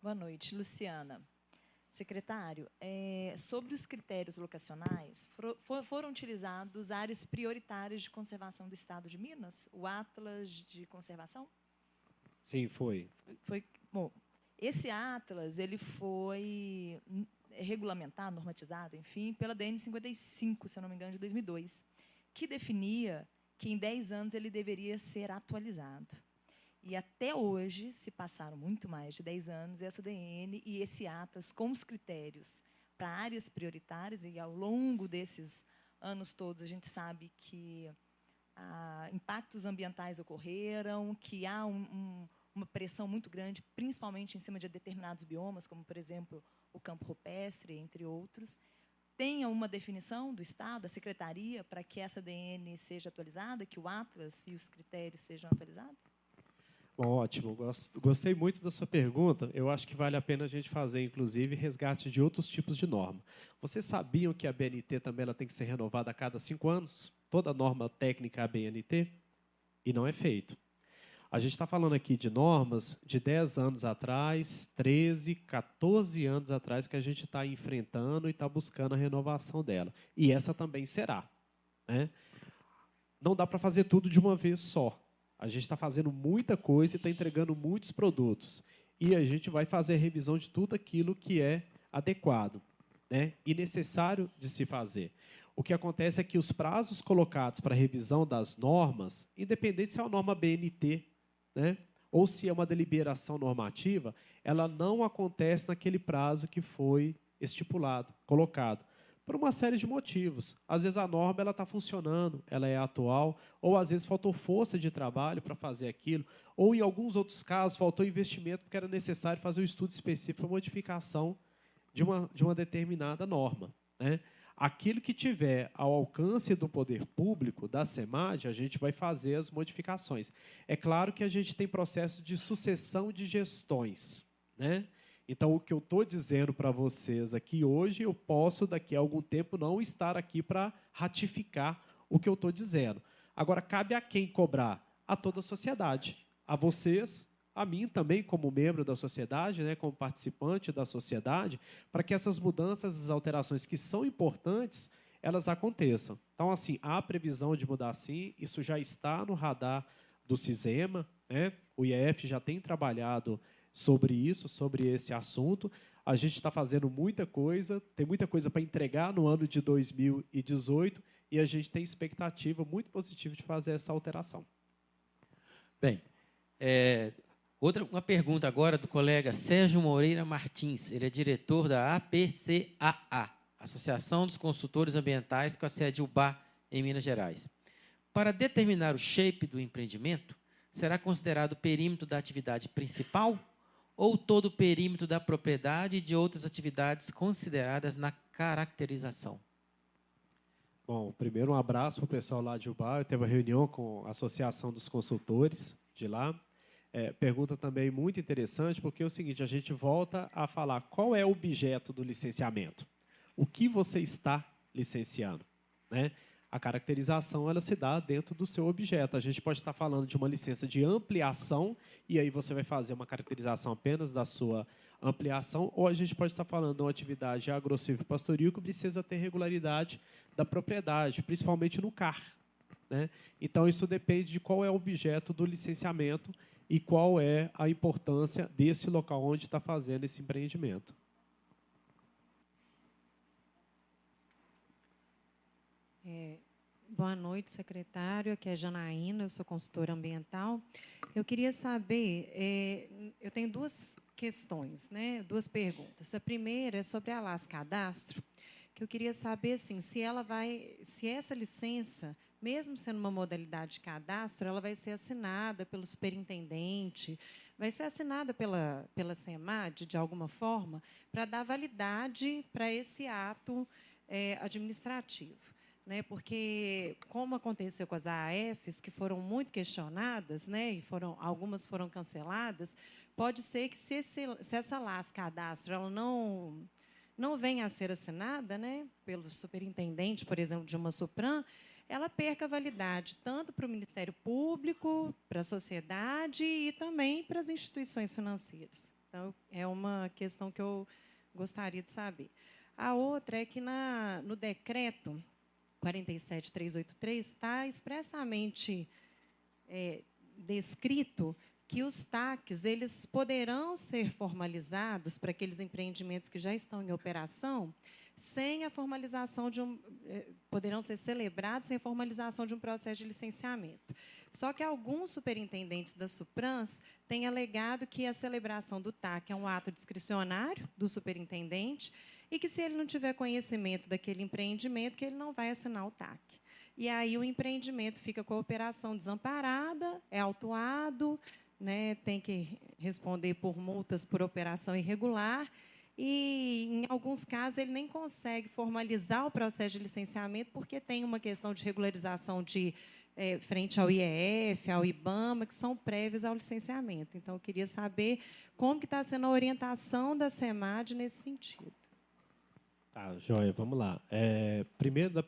Boa noite, Luciana. Secretário, sobre os critérios locacionais, foram utilizados áreas prioritárias de conservação do Estado de Minas? O Atlas de Conservação? Sim, foi. Bom, esse Atlas ele foi regulamentado, normatizado, enfim, pela DN 55, se eu não me engano, de 2002, que definia que em 10 anos ele deveria ser atualizado. E até hoje, se passaram muito mais de 10 anos, essa DN e esse Atlas com os critérios para áreas prioritárias, e ao longo desses anos todos a gente sabe que impactos ambientais ocorreram, que há uma pressão muito grande, principalmente em cima de determinados biomas, como, por exemplo, o campo rupestre, entre outros. Tenha uma definição do Estado, da Secretaria, para que essa DN seja atualizada, que o Atlas e os critérios sejam atualizados? Bom, ótimo, gostei muito da sua pergunta. Eu acho que vale a pena a gente fazer, inclusive, resgate de outros tipos de norma. Vocês sabiam que a BNT também ela tem que ser renovada a cada 5 anos? Toda norma técnica é a BNT? E não é feito. A gente está falando aqui de normas de 10 anos atrás, 13, 14 anos atrás, que a gente está enfrentando e está buscando a renovação dela. E essa também será, né? Não dá para fazer tudo de uma vez só. A gente está fazendo muita coisa e está entregando muitos produtos. E a gente vai fazer a revisão de tudo aquilo que é adequado, né, e necessário de se fazer. O que acontece é que os prazos colocados para a revisão das normas, independente se é uma norma BNT, né, ou se é uma deliberação normativa, ela não acontece naquele prazo que foi estipulado, colocado, por uma série de motivos. Às vezes a norma está funcionando, ela é atual, ou às vezes faltou força de trabalho para fazer aquilo, ou em alguns outros casos faltou investimento porque era necessário fazer um estudo específico para modificação de uma determinada norma, né? Aquilo que tiver ao alcance do poder público, da SEMAD, a gente vai fazer as modificações. É claro que a gente tem processo de sucessão de gestões, né? Então, o que eu estou dizendo para vocês aqui hoje, eu posso, daqui a algum tempo, não estar aqui para ratificar o que eu estou dizendo. Agora, cabe a quem cobrar? A toda a sociedade. A vocês, a mim também, como membro da sociedade, né, como participante da sociedade, para que essas mudanças, as alterações que são importantes, elas aconteçam. Então, assim, há previsão de mudar sim, isso já está no radar do CISEMA, né? O IEF já tem trabalhado sobre isso, sobre esse assunto. A gente está fazendo muita coisa, tem muita coisa para entregar no ano de 2018 e a gente tem expectativa muito positiva de fazer essa alteração. Bem, uma pergunta agora do colega Sérgio Moreira Martins. Ele é diretor da APCAA, Associação dos Consultores Ambientais, com a sede UBA, em Minas Gerais. Para determinar o shape do empreendimento, será considerado o perímetro da atividade principal ou todo o perímetro da propriedade e de outras atividades consideradas na caracterização? Bom, primeiro um abraço para o pessoal lá de Ubá. Eu teve uma reunião com a Associação dos Consultores de lá. Pergunta também muito interessante, porque é o seguinte, a gente volta a falar qual é o objeto do licenciamento. O que você está licenciando, né? A caracterização ela se dá dentro do seu objeto. A gente pode estar falando de uma licença de ampliação, e aí você vai fazer uma caracterização apenas da sua ampliação, ou a gente pode estar falando de uma atividade agro-silvio-pastoril que precisa ter regularidade da propriedade, principalmente no CAR, né? Então, isso depende de qual é o objeto do licenciamento e qual é a importância desse local onde está fazendo esse empreendimento. Boa noite, secretário. Aqui é Janaína, eu sou consultora ambiental. Eu queria saber, eu tenho duas questões, né, duas perguntas. A primeira é sobre a LAS Cadastro, que eu queria saber assim, se essa licença, mesmo sendo uma modalidade de cadastro, ela vai ser assinada pelo superintendente, vai ser assinada pela SEMAD, de alguma forma, para dar validade para esse ato administrativo. Né, porque, como aconteceu com as AAFs, que foram muito questionadas, né, e algumas foram canceladas, pode ser que, se essa LAS Cadastro ela não venha a ser assinada, né, pelo superintendente, por exemplo, de uma SUPRAM, ela perca a validade tanto para o Ministério Público, para a sociedade e também para as instituições financeiras. Então, é uma questão que eu gostaria de saber. A outra é que no decreto 47383 está expressamente descrito que os TACs eles poderão ser formalizados para aqueles empreendimentos que já estão em operação sem a formalização poderão ser celebrados sem a formalização de um processo de licenciamento. Só que alguns superintendentes da Suprans têm alegado que a celebração do TAC é um ato discricionário do superintendente e que, se ele não tiver conhecimento daquele empreendimento, que ele não vai assinar o TAC. E aí o empreendimento fica com a operação desamparada, é autuado, né, tem que responder por multas por operação irregular, e, em alguns casos, ele nem consegue formalizar o processo de licenciamento porque tem uma questão de regularização frente ao IEF, ao IBAMA, que são prévios ao licenciamento. Então, eu queria saber como que está sendo a orientação da SEMAD nesse sentido. Tá, joia, vamos lá. Primeiro, a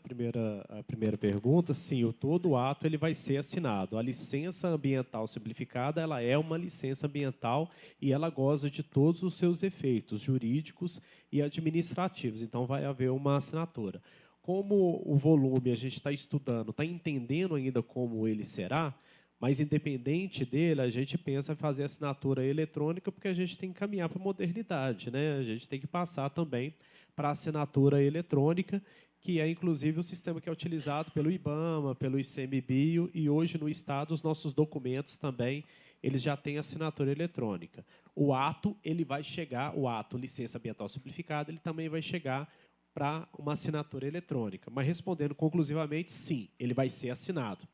primeira pergunta, sim, todo ato ele vai ser assinado. A licença ambiental simplificada ela é uma licença ambiental e ela goza de todos os seus efeitos jurídicos e administrativos. Então, vai haver uma assinatura. Como o volume a gente está estudando, está entendendo ainda como ele será, mas, independente dele, a gente pensa em fazer assinatura eletrônica porque a gente tem que caminhar para a modernidade, né? A gente tem que passar também para a assinatura eletrônica, que é, inclusive, o sistema que é utilizado pelo IBAMA, pelo ICMBio, e hoje, no Estado, os nossos documentos também eles já têm assinatura eletrônica. O ato ele vai chegar, o ato licença ambiental simplificada, ele também vai chegar para uma assinatura eletrônica. Mas, respondendo conclusivamente, sim, ele vai ser assinado.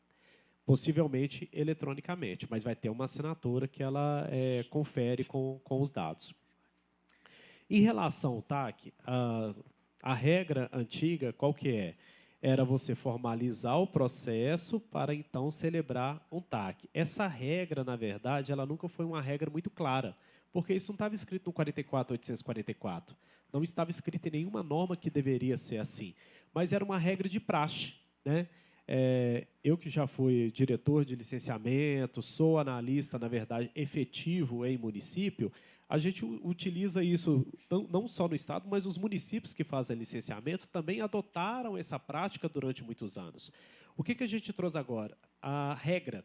Possivelmente eletronicamente, mas vai ter uma assinatura que ela confere com os dados. Em relação ao TAC, a regra antiga, qual que é? Era você formalizar o processo para, então, celebrar um TAC. Essa regra, na verdade, ela nunca foi uma regra muito clara, porque isso não estava escrito no 44.844. Não estava escrito em nenhuma norma que deveria ser assim. Mas era uma regra de praxe, né? Eu que já fui diretor de licenciamento, sou analista, na verdade, efetivo em município, a gente utiliza isso não só no Estado, mas os municípios que fazem licenciamento também adotaram essa prática durante muitos anos. O que a gente trouxe agora? A regra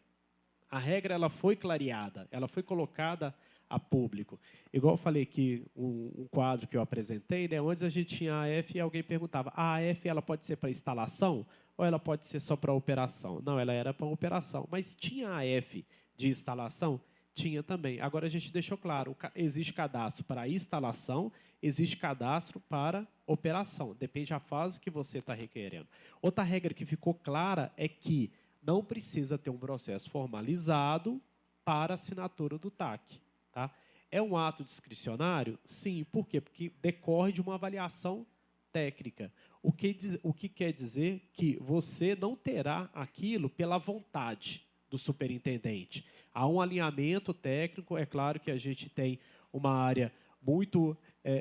ela foi clareada, ela foi colocada a público. Igual eu falei que um quadro que eu apresentei, né, onde a gente tinha a AF e alguém perguntava, a AF ela pode ser para instalação ou ela pode ser só para operação? Não, ela era para operação, mas tinha a AF de instalação? Tinha também. Agora, a gente deixou claro, existe cadastro para instalação, existe cadastro para operação. Depende da fase que você está requerendo. Outra regra que ficou clara é que não precisa ter um processo formalizado para assinatura do TAC. Tá? É um ato discricionário? Sim. Por quê? Porque decorre de uma avaliação técnica. O que quer dizer que você não terá aquilo pela vontade do superintendente. Há um alinhamento técnico, é claro que a gente tem uma área muito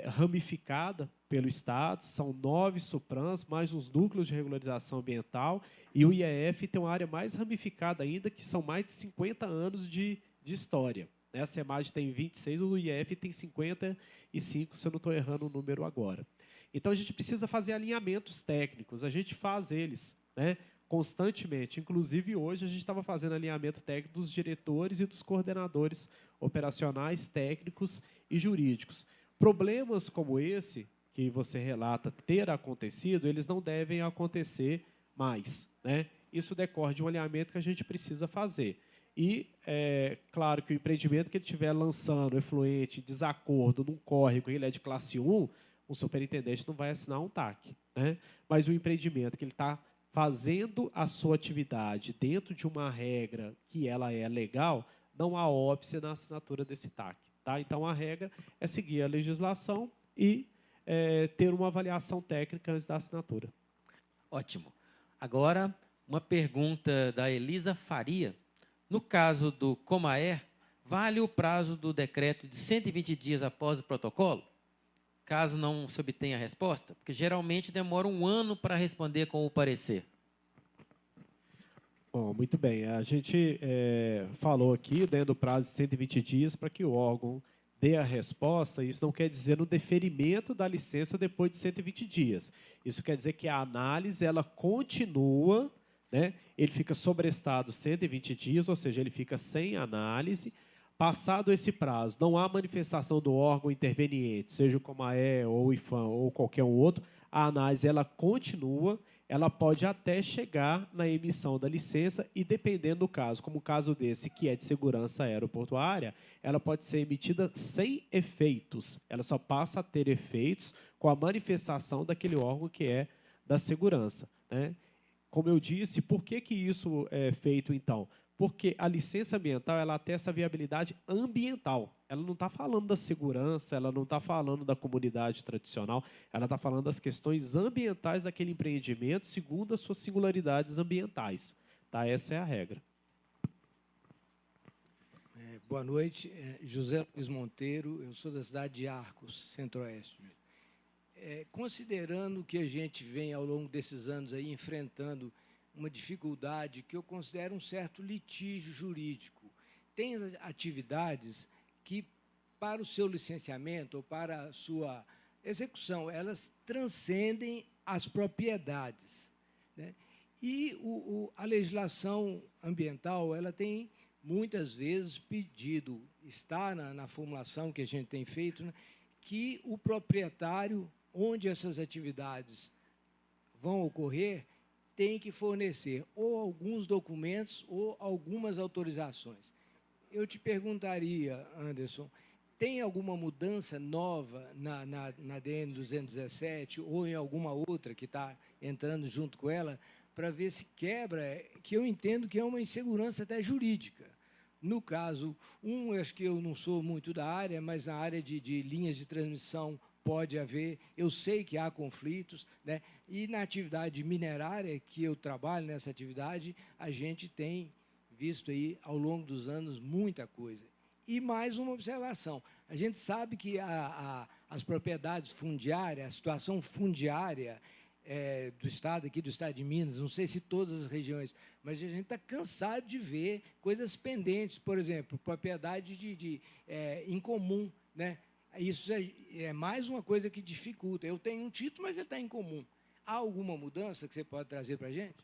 ramificada pelo Estado, são 9 SUPRANs, mais os núcleos de regularização ambiental, e o IEF tem uma área mais ramificada ainda, que são mais de 50 anos de história. A SEMAD tem 26, o IEF tem 55, se eu não estou errando o número agora. Então, a gente precisa fazer alinhamentos técnicos, a gente faz eles, né, constantemente. Inclusive, hoje, a gente estava fazendo alinhamento técnico dos diretores e dos coordenadores operacionais, técnicos e jurídicos. Problemas como esse, que você relata ter acontecido, eles não devem acontecer mais, né? Isso decorre de um alinhamento que a gente precisa fazer. E, claro, que o empreendimento que ele estiver lançando, efluente, desacordo, num córrego, ele é de classe 1, o superintendente não vai assinar um TAC, né? Mas o empreendimento que ele está fazendo a sua atividade dentro de uma regra que ela é legal, não há óbice na assinatura desse TAC. Tá? Então, a regra é seguir a legislação e ter uma avaliação técnica antes da assinatura. Ótimo. Agora, uma pergunta da Elisa Faria. No caso do Comaer, vale o prazo do decreto de 120 dias após o protocolo? Caso não se obtenha a resposta? Porque, geralmente, demora um ano para responder com o parecer. Bom, muito bem. A gente falou aqui, dentro do prazo de 120 dias, para que o órgão dê a resposta, isso não quer dizer no deferimento da licença depois de 120 dias. Isso quer dizer que a análise ela continua, né? Ele fica sobrestado 120 dias, ou seja, ele fica sem análise. Passado esse prazo, não há manifestação do órgão interveniente, seja como a E ou o IFAM ou qualquer um outro, a análise ela continua, ela pode até chegar na emissão da licença e, dependendo do caso, como o caso desse, que é de segurança aeroportuária, ela pode ser emitida sem efeitos. Ela só passa a ter efeitos com a manifestação daquele órgão que é da segurança, né? Como eu disse, por que isso é feito, então? Porque a licença ambiental ela atesta a viabilidade ambiental. Ela não está falando da segurança, ela não está falando da comunidade tradicional, ela está falando das questões ambientais daquele empreendimento, segundo as suas singularidades ambientais. Tá? Essa é a regra. Boa noite. José Luiz Monteiro, eu sou da cidade de Arcos, Centro-Oeste. Considerando que a gente vem, ao longo desses anos, aí, enfrentando uma dificuldade que eu considero um certo litígio jurídico. Tem atividades que, para o seu licenciamento ou para a sua execução, elas transcendem as propriedades, né? E a legislação ambiental ela tem, muitas vezes, pedido, está na formulação que a gente tem feito, né, que o proprietário, onde essas atividades vão ocorrer, tem que fornecer ou alguns documentos ou algumas autorizações. Eu te perguntaria, Anderson, tem alguma mudança nova na DN 217 ou em alguma outra que está entrando junto com ela para ver se quebra, que eu entendo que é uma insegurança até jurídica. No caso, acho que eu não sou muito da área, mas na área de linhas de transmissão pode haver, eu sei que há conflitos, né? E na atividade minerária, que eu trabalho nessa atividade, a gente tem visto aí, ao longo dos anos, muita coisa. E mais uma observação, a gente sabe que as propriedades fundiárias, a situação fundiária do Estado, aqui do Estado de Minas, não sei se todas as regiões, mas a gente está cansado de ver coisas pendentes, por exemplo, propriedade em comum, né? Isso é mais uma coisa que dificulta. Eu tenho um título, mas ele está em comum. Há alguma mudança que você pode trazer para a gente?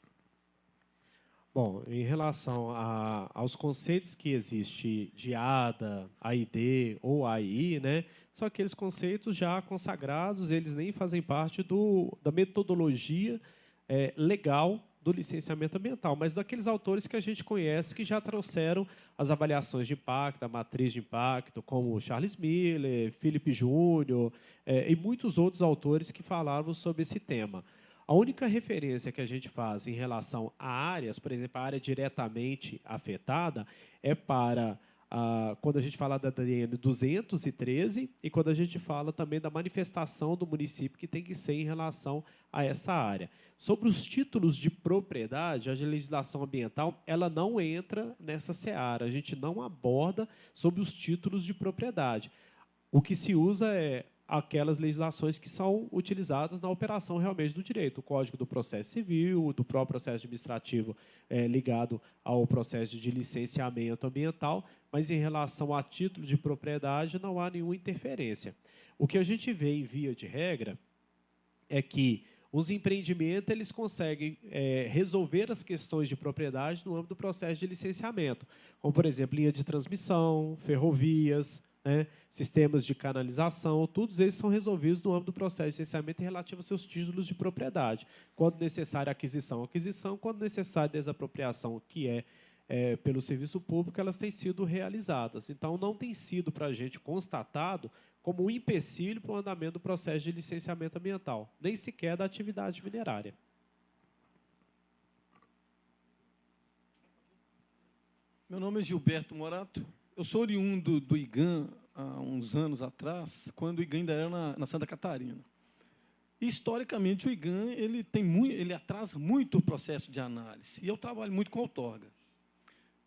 Bom, em relação aos conceitos que existem de ADA, AID ou AI, né, são aqueles conceitos já consagrados, eles nem fazem parte da metodologia legal do licenciamento ambiental, mas daqueles autores que a gente conhece que já trouxeram as avaliações de impacto, a matriz de impacto, como Charles Miller, Philip Júnior, e muitos outros autores que falavam sobre esse tema. A única referência que a gente faz em relação a áreas, por exemplo, a área diretamente afetada, é para quando a gente fala da DN 213 e quando a gente fala também da manifestação do município que tem que ser em relação a essa área. Sobre os títulos de propriedade, a legislação ambiental ela não entra nessa seara, a gente não aborda sobre os títulos de propriedade. O que se usa é aquelas legislações que são utilizadas na operação realmente do direito, o Código do Processo Civil, do próprio processo administrativo ligado ao processo de licenciamento ambiental, mas em relação a título de propriedade não há nenhuma interferência. O que a gente vê em via de regra é que os empreendimentos eles conseguem resolver as questões de propriedade no âmbito do processo de licenciamento, como, por exemplo, linha de transmissão, ferrovias, né, sistemas de canalização, todos eles são resolvidos no âmbito do processo de licenciamento relativo aos seus títulos de propriedade. Quando necessária aquisição, quando necessária desapropriação, que pelo serviço público, elas têm sido realizadas. Então, não tem sido para a gente constatado como um empecilho para o andamento do processo de licenciamento ambiental, nem sequer da atividade minerária. Meu nome é Gilberto Morato. Eu sou oriundo do IGAM há uns anos atrás, quando o IGAM ainda era na Santa Catarina. E, historicamente, o IGAM ele atrasa muito o processo de análise. E eu trabalho muito com outorga.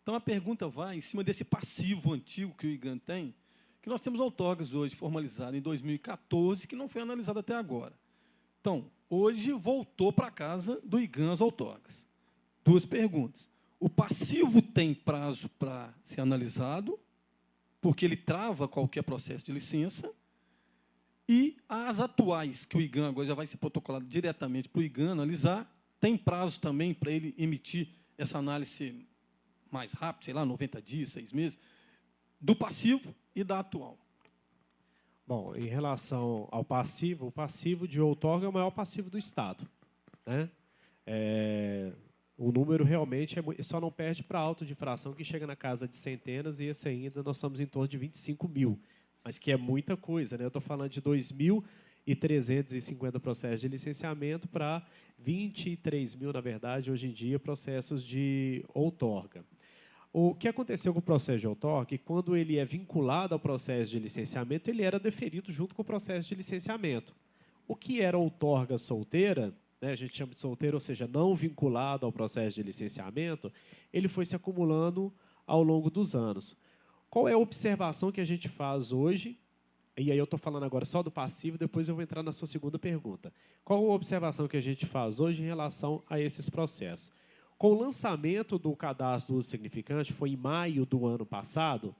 Então, a pergunta vai em cima desse passivo antigo que o IGAM tem, que nós temos outorgas hoje formalizadas em 2014, que não foi analisada até agora. Então, hoje voltou para casa do IGAM as outorgas. Duas perguntas. O passivo tem prazo para ser analisado? porque ele trava qualquer processo de licença, e as atuais, que o IGAN agora já vai ser protocolado diretamente para o IGAN analisar, tem prazo também para ele emitir essa análise mais rápido, sei lá, 90 dias, 6 meses, do passivo e da atual. Bom, em relação ao passivo, o passivo de outorga é o maior passivo do Estado, né? O número realmente só não perde para auto de infração, que chega na casa de centenas, e esse ainda nós estamos em torno de 25 mil, mas que é muita coisa, né? Eu estou falando de 2.350 processos de licenciamento para 23 mil, na verdade, hoje em dia, processos de outorga. O que aconteceu com o processo de outorga, quando ele é vinculado ao processo de licenciamento, ele era deferido junto com o processo de licenciamento. O que era outorga solteira, né, a gente chama de solteira, ou seja, não vinculado ao processo de licenciamento, ele foi se acumulando ao longo dos anos. Qual é a observação que a gente faz hoje? E aí eu estou falando agora só do passivo, depois eu vou entrar na sua segunda pergunta. Qual a observação que a gente faz hoje em relação a esses processos? Com o lançamento do cadastro do uso significante, foi em maio do ano passado,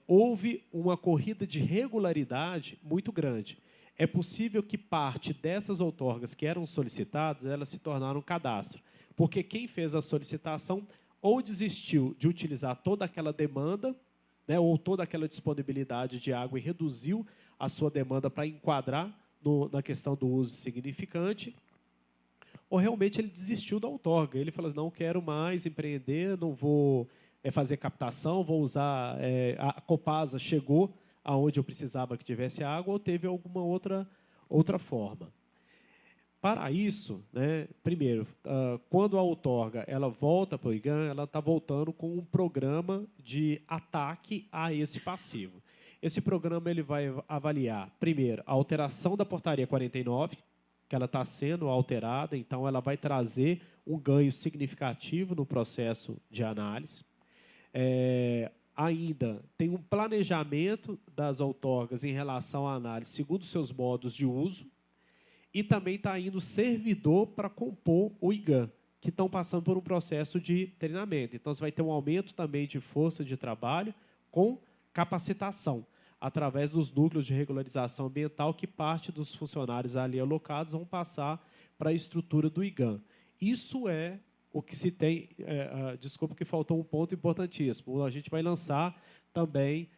houve uma corrida de regularidade muito grande. É possível que parte dessas outorgas que eram solicitadas, elas se tornaram cadastro, porque quem fez a solicitação ou desistiu de utilizar toda aquela demanda, né, ou toda aquela disponibilidade de água e reduziu a sua demanda para enquadrar na questão do uso significante, ou realmente ele desistiu da outorga. Ele falou assim, não quero mais empreender, não vou fazer captação, vou usar... a Copasa chegou aonde eu precisava que tivesse água, ou teve alguma outra forma. Para isso, né, primeiro, quando a outorga ela volta para o IGAN, ela está voltando com um programa de ataque a esse passivo. Esse programa ele vai avaliar, primeiro, a alteração da portaria 49, que ela está sendo alterada, então ela vai trazer um ganho significativo no processo de análise. Ainda tem um planejamento das outorgas em relação à análise segundo seus modos de uso, e também está indo servidor para compor o IGAN, que estão passando por um processo de treinamento. Então, você vai ter um aumento também de força de trabalho com capacitação, através dos núcleos de regularização ambiental, que parte dos funcionários ali alocados vão passar para a estrutura do IGAN. Isso é o que se tem... desculpa que faltou um ponto importantíssimo. A gente vai lançar também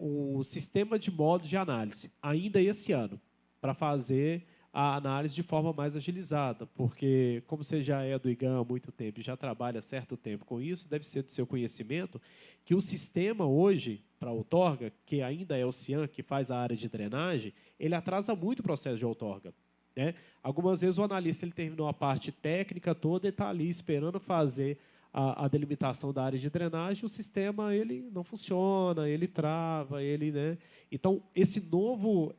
um sistema de modo de análise, ainda esse ano, para fazer a análise de forma mais agilizada, porque, como você já é do IGAN há muito tempo e já trabalha há certo tempo com isso, deve ser do seu conhecimento que o sistema hoje, para a outorga, que ainda é o CIAN, que faz a área de drenagem, ele atrasa muito o processo de outorga, né? Algumas vezes o analista ele terminou a parte técnica toda e está ali esperando fazer a delimitação da área de drenagem, o sistema ele não funciona, ele trava, né? Então, esse novo...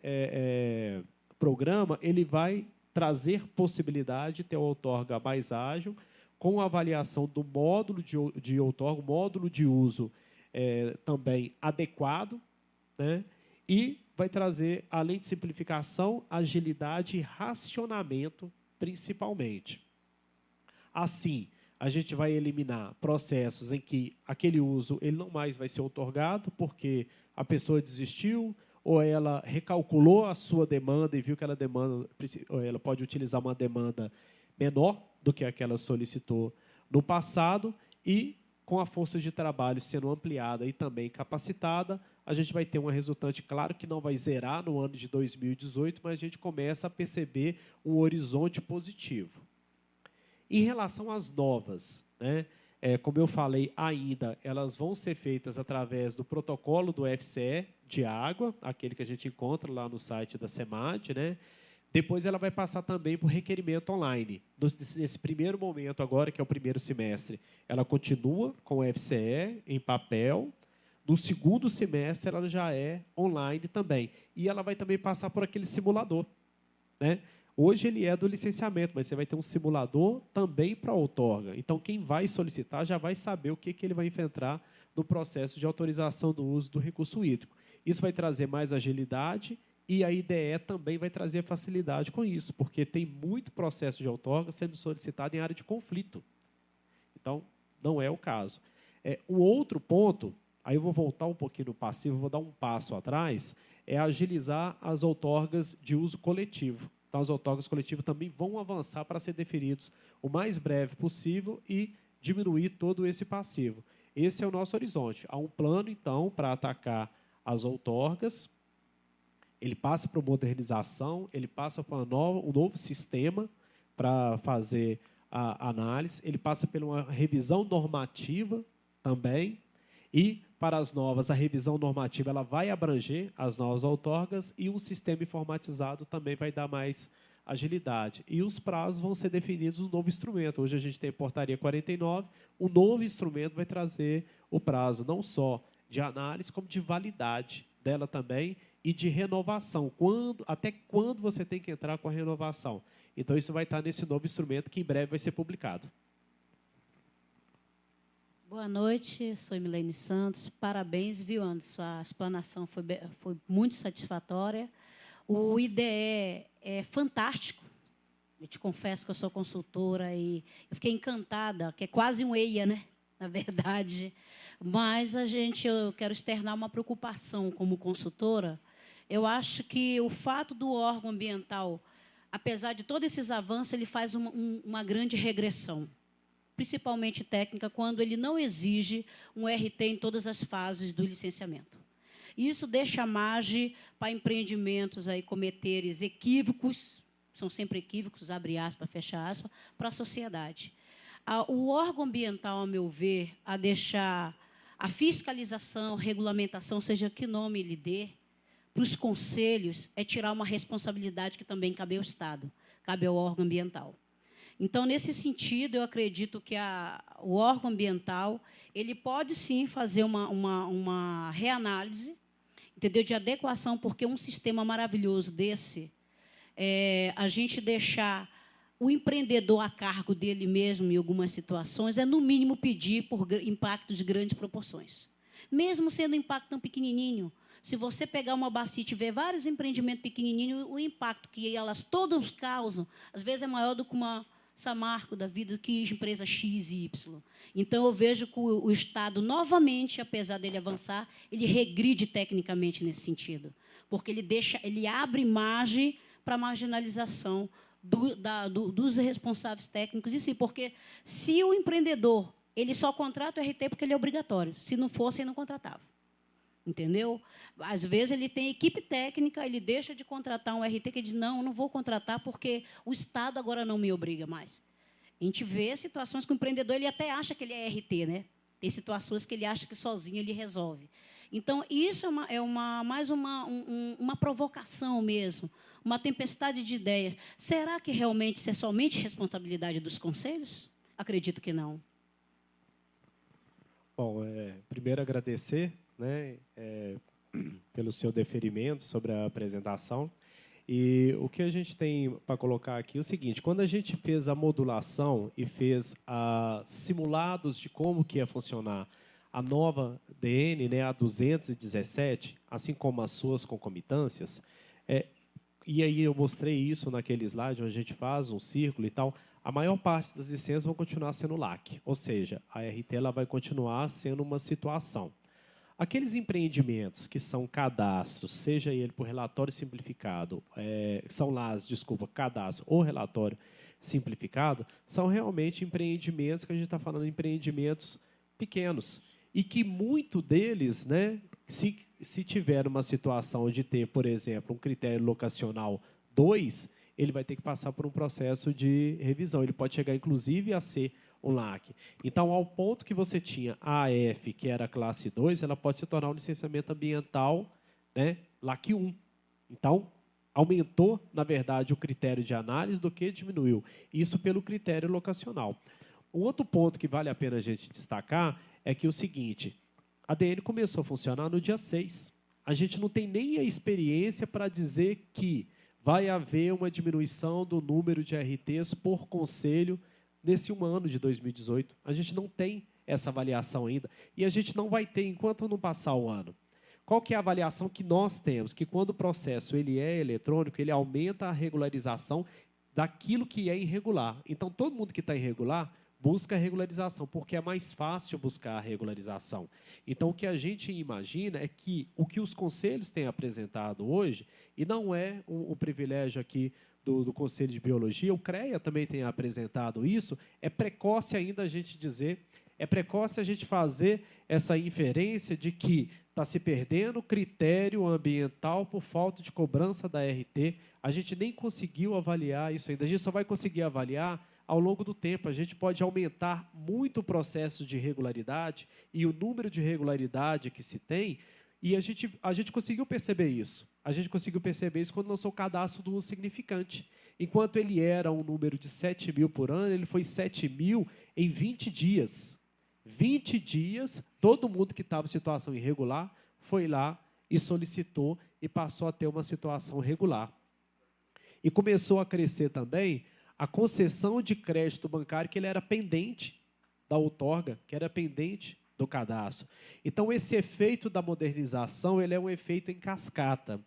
programa ele vai trazer possibilidade de ter uma outorga mais ágil, com a avaliação do módulo de outorga, módulo de uso também adequado, né? E vai trazer, além de simplificação, agilidade e racionamento, principalmente. Assim, a gente vai eliminar processos em que aquele uso ele não mais vai ser outorgado, porque a pessoa desistiu, ou ela recalculou a sua demanda e viu que ela pode utilizar uma demanda menor do que a que ela solicitou no passado, e com a força de trabalho sendo ampliada e também capacitada, a gente vai ter uma resultante, claro que não vai zerar no ano de 2018, mas a gente começa a perceber um horizonte positivo. Em relação às novas, né, como eu falei ainda, elas vão ser feitas através do protocolo do FCE de água, aquele que a gente encontra lá no site da SEMAD, né? Depois ela vai passar também por requerimento online. Nesse primeiro momento agora, que é o primeiro semestre, ela continua com o FCE em papel. No segundo semestre, ela já é online também. E ela vai também passar por aquele simulador, né? Hoje ele é do licenciamento, mas você vai ter um simulador também para a outorga. Então, quem vai solicitar já vai saber o que ele vai enfrentar no processo de autorização do uso do recurso hídrico. Isso vai trazer mais agilidade e a IDE também vai trazer facilidade com isso, porque tem muito processo de outorga sendo solicitado em área de conflito. Então, não é o caso. Um outro ponto, aí eu vou voltar um pouquinho no passivo, vou dar um passo atrás, é agilizar as outorgas de uso coletivo. Então, as outorgas coletivas também vão avançar para ser definidos o mais breve possível e diminuir todo esse passivo. Esse é o nosso horizonte. Há um plano, então, para atacar as outorgas. Ele passa por modernização, ele passa por um novo sistema para fazer a análise, ele passa por uma revisão normativa também, e para as novas, a revisão normativa ela vai abranger as novas outorgas e um sistema informatizado também vai dar mais agilidade. E os prazos vão ser definidos no novo instrumento. Hoje a gente tem a portaria 49, o novo instrumento vai trazer o prazo não só de análise, como de validade dela também e de renovação. Até quando você tem que entrar com a renovação? Então, isso vai estar nesse novo instrumento que em breve vai ser publicado. Boa noite, sou Milene Santos. Parabéns, viu, Anderson? A explanação foi muito satisfatória. O IDE é fantástico. Eu te confesso que eu sou consultora e eu fiquei encantada, que é quase um EIA, né? Na verdade. Mas eu quero externar uma preocupação como consultora. Eu acho que o fato do órgão ambiental, apesar de todos esses avanços, ele faz uma grande regressão, principalmente técnica, quando ele não exige um RT em todas as fases do licenciamento. Isso deixa margem para empreendimentos aí cometerem equívocos, são sempre equívocos, abre aspas, fecha aspas, para a sociedade. O órgão ambiental, a meu ver, a deixar a fiscalização, regulamentação, seja que nome ele dê, para os conselhos, é tirar uma responsabilidade que também cabe ao Estado, cabe ao órgão ambiental. Então, nesse sentido, eu acredito que o órgão ambiental ele pode, sim, fazer uma reanálise, entendeu, de adequação, porque um sistema maravilhoso desse, a gente deixar o empreendedor a cargo dele mesmo em algumas situações, é, no mínimo, pedir por impactos de grandes proporções. Mesmo sendo um impacto tão pequenininho, se você pegar uma bacia e ver vários empreendimentos pequenininhos, o impacto que elas todas causam, às vezes, é maior do que uma Samarco da vida, do que empresa X e Y. Então, eu vejo que o Estado, novamente, apesar dele avançar, ele regride tecnicamente nesse sentido, porque ele abre margem para a marginalização dos responsáveis técnicos. E sim, porque se o empreendedor ele só contrata o RT porque ele é obrigatório, se não fosse, ele não contratava. Entendeu? Às vezes, ele tem equipe técnica, ele deixa de contratar um RT que diz, não, eu não vou contratar porque o Estado agora não me obriga mais. A gente vê situações que o empreendedor ele até acha que ele é RT, né? Tem situações que ele acha que sozinho ele resolve. Então, isso mais uma provocação mesmo, uma tempestade de ideias. Será que realmente isso é somente responsabilidade dos conselhos? Acredito que não. Bom, primeiro agradecer, né, pelo seu deferimento sobre a apresentação. E o que a gente tem para colocar aqui é o seguinte: quando a gente fez a modulação e fez simulados de como que ia funcionar a nova DN, né, a 217, assim como as suas concomitâncias, e aí eu mostrei isso naquele slide onde a gente faz um círculo e tal, a maior parte das licenças vão continuar sendo LAC, ou seja, a RT ela vai continuar sendo uma situação. Aqueles empreendimentos que são cadastros, seja ele por relatório simplificado, são LAS, desculpa, cadastro ou relatório simplificado, são realmente empreendimentos que a gente está falando de empreendimentos pequenos. E que muito deles, né, se tiver uma situação de ter, por exemplo, um critério locacional 2, ele vai ter que passar por um processo de revisão. Ele pode chegar, inclusive, a ser um LAC. Então, ao ponto que você tinha a AF, que era a classe 2, ela pode se tornar um licenciamento ambiental, né, LAC 1. Então, aumentou, na verdade, o critério de análise do que diminuiu. Isso pelo critério locacional. Um outro ponto que vale a pena a gente destacar é que o seguinte: a DN começou a funcionar no dia 6. A gente não tem nem a experiência para dizer que vai haver uma diminuição do número de RTs por conselho nesse ano de 2018. A gente não tem essa avaliação ainda. E a gente não vai ter enquanto não passar o ano. Qual que é a avaliação que nós temos? Que quando o processo ele é eletrônico, ele aumenta a regularização daquilo que é irregular. Então, todo mundo que está irregular busca a regularização, porque é mais fácil buscar a regularização. Então, o que a gente imagina é que o que os conselhos têm apresentado hoje, e não é um privilégio aqui do Conselho de Biologia, o CREA também tem apresentado isso, é precoce ainda a gente dizer, é precoce a gente fazer essa inferência de que está se perdendo critério ambiental por falta de cobrança da RT. A gente nem conseguiu avaliar isso ainda. A gente só vai conseguir avaliar ao longo do tempo. A gente pode aumentar muito o processo de irregularidade e o número de irregularidade que se tem, e a gente conseguiu perceber isso. A gente conseguiu perceber isso quando lançou o cadastro do uso significante. Enquanto ele era um número de 7 mil por ano, ele foi 7 mil em 20 dias. 20 dias, todo mundo que estava em situação irregular foi lá e solicitou e passou a ter uma situação regular. E começou a crescer também a concessão de crédito bancário, que ele era pendente da outorga, que era pendente do cadastro. Então, esse efeito da modernização ele é um efeito em cascata.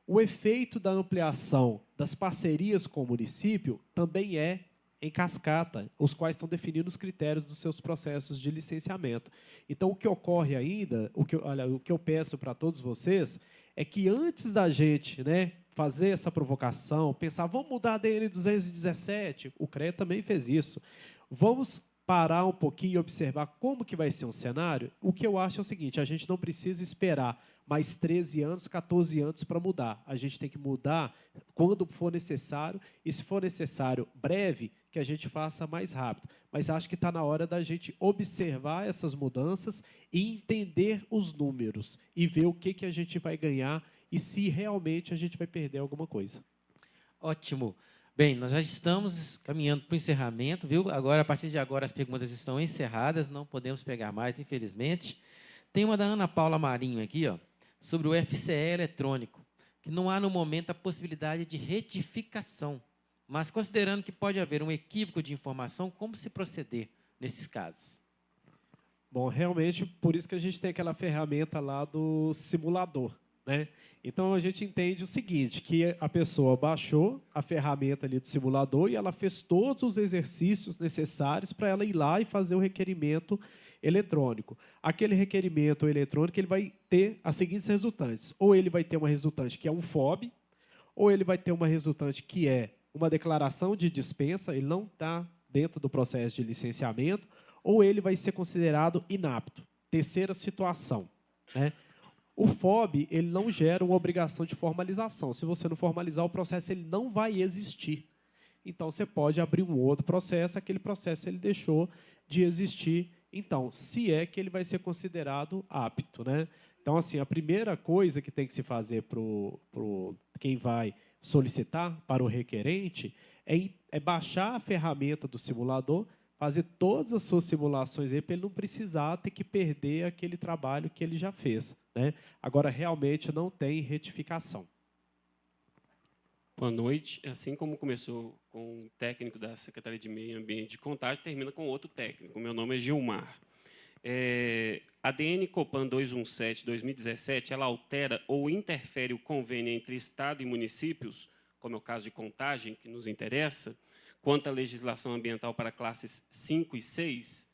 O efeito da ampliação das parcerias com o município também é em cascata, os quais estão definindo os critérios dos seus processos de licenciamento. Então, o que ocorre ainda, o que eu peço para todos vocês, é que antes da gente, né, fazer essa provocação, pensar, vamos mudar a DN 217, o CREA também fez isso, vamos parar um pouquinho e observar como que vai ser um cenário. O que eu acho é o seguinte, a gente não precisa esperar mais 13 anos, 14 anos para mudar. A gente tem que mudar quando for necessário, e se for necessário breve, que a gente faça mais rápido. Mas acho que está na hora da gente observar essas mudanças e entender os números, e ver o que a gente vai ganhar e se realmente a gente vai perder alguma coisa. Ótimo. Bem, nós já estamos caminhando para o encerramento, viu? Agora, a partir de agora, as perguntas estão encerradas, não podemos pegar mais, infelizmente. Tem uma da Ana Paula Marinho aqui, ó, sobre o FCE eletrônico, que não há, no momento, a possibilidade de retificação, mas considerando que pode haver um equívoco de informação, como se proceder nesses casos? Bom, realmente, por isso que a gente tem aquela ferramenta lá do simulador, né? Então, a gente entende o seguinte, que a pessoa baixou a ferramenta ali do simulador e ela fez todos os exercícios necessários para ela ir lá e fazer o requerimento eletrônico. Aquele requerimento eletrônico ele vai ter as seguintes resultantes. Ou ele vai ter uma resultante que é um FOB, ou ele vai ter uma resultante que é uma declaração de dispensa, ele não está dentro do processo de licenciamento, ou ele vai ser considerado inapto. Terceira situação, né? O FOB ele não gera uma obrigação de formalização. Se você não formalizar o processo, ele não vai existir. Então, você pode abrir um outro processo, aquele processo ele deixou de existir. Então, se é que ele vai ser considerado apto, né? Então, assim, a primeira coisa que tem que se fazer para quem vai solicitar, para o requerente, é baixar a ferramenta do simulador, fazer todas as suas simulações aí, para ele não precisar ter que perder aquele trabalho que ele já fez, né? Agora, realmente, não tem retificação. Boa noite. Assim como começou com o técnico da Secretaria de Meio Ambiente de Contagem, termina com outro técnico. Meu nome é Gilmar. A DN Copan 217/2017, ela altera ou interfere o convênio entre Estado e municípios, como é o caso de Contagem, que nos interessa, quanto à legislação ambiental para classes 5 e 6,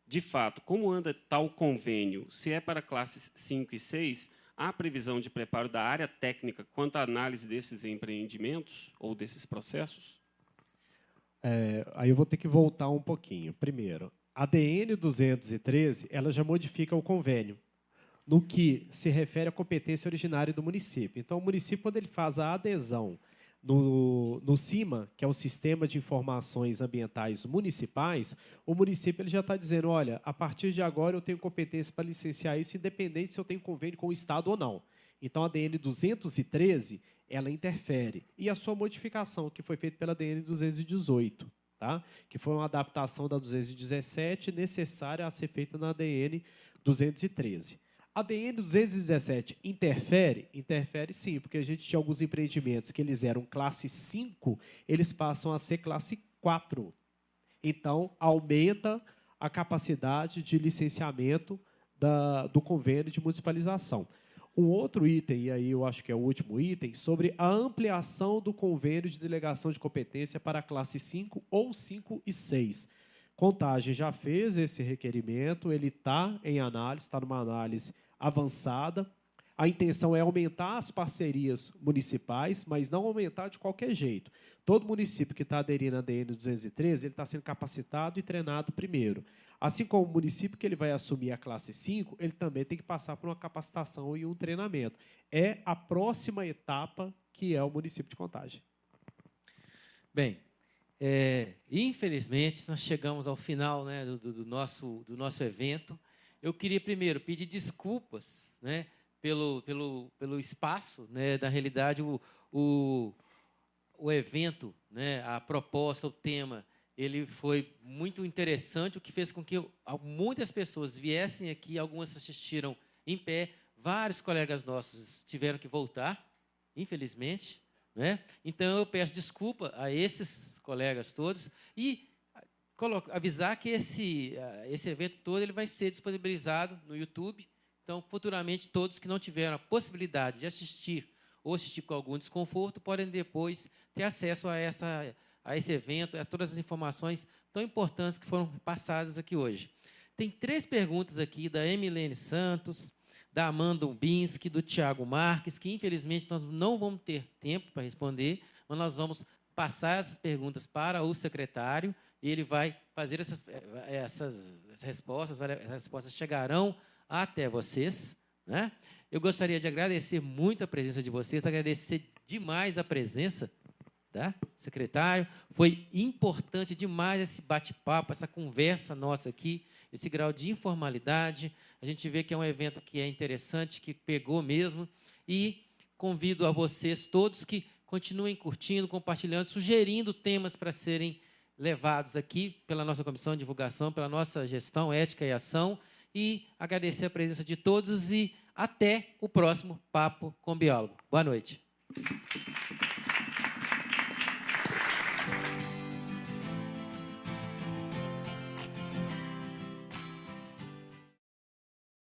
de fato, como anda tal convênio? Se é para classes 5 e 6, há previsão de preparo da área técnica quanto à análise desses empreendimentos ou desses processos? Aí eu vou ter que voltar um pouquinho. Primeiro, a DN 213 ela já modifica o convênio no que se refere à competência originária do município. Então, o município, quando ele faz a adesão no CIMA, que é o Sistema de Informações Ambientais Municipais, o município ele já está dizendo, olha, a partir de agora eu tenho competência para licenciar isso, independente se eu tenho convênio com o Estado ou não. Então, a DN 213, ela interfere. E a sua modificação, que foi feita pela DN 218, tá? Que foi uma adaptação da 217, necessária a ser feita na DN 213. A DN 217 interfere? Interfere sim, porque a gente tinha alguns empreendimentos que eles eram classe 5, eles passam a ser classe 4. Então, aumenta a capacidade de licenciamento do convênio de municipalização. Um outro item, e aí eu acho que é o último item, sobre a ampliação do convênio de delegação de competência para a classe 5 ou 5 e 6. Contagem já fez esse requerimento, ele está em análise, está numa análise avançada. A intenção é aumentar as parcerias municipais, mas não aumentar de qualquer jeito. Todo município que está aderindo à DN 213, ele está sendo capacitado e treinado primeiro. Assim como o município que ele vai assumir a classe 5, ele também tem que passar por uma capacitação e um treinamento. É a próxima etapa que é o município de Contagem. Bem, infelizmente, nós chegamos ao final, né, do nosso evento. Eu queria, primeiro, pedir desculpas, né, pelo espaço, né, da realidade, o evento, né, a proposta, o tema, ele foi muito interessante, o que fez com que muitas pessoas viessem aqui, algumas assistiram em pé, vários colegas nossos tiveram que voltar, infelizmente, né? Então, eu peço desculpa a esses colegas todos e avisar que esse evento todo ele vai ser disponibilizado no YouTube. Então, futuramente, todos que não tiveram a possibilidade de assistir ou assistir com algum desconforto podem depois ter acesso a esse evento, a todas as informações tão importantes que foram passadas aqui hoje. Tem 3 perguntas aqui da Emilene Santos, da Amanda Umbinski, do Tiago Marques, que, infelizmente, nós não vamos ter tempo para responder, mas nós vamos passar essas perguntas para o secretário e ele vai fazer essas respostas. As respostas chegarão até vocês, né? Eu gostaria de agradecer muito a presença de vocês, agradecer demais a presença, tá, secretário? Foi importante demais esse bate-papo, essa conversa nossa aqui, esse grau de informalidade. A gente vê que é um evento que é interessante, que pegou mesmo, e convido a vocês todos que continuem curtindo, compartilhando, sugerindo temas para serem levados aqui pela nossa comissão de divulgação, pela nossa gestão, ética e ação, e agradecer a presença de todos e até o próximo Papo com Biólogo. Boa noite.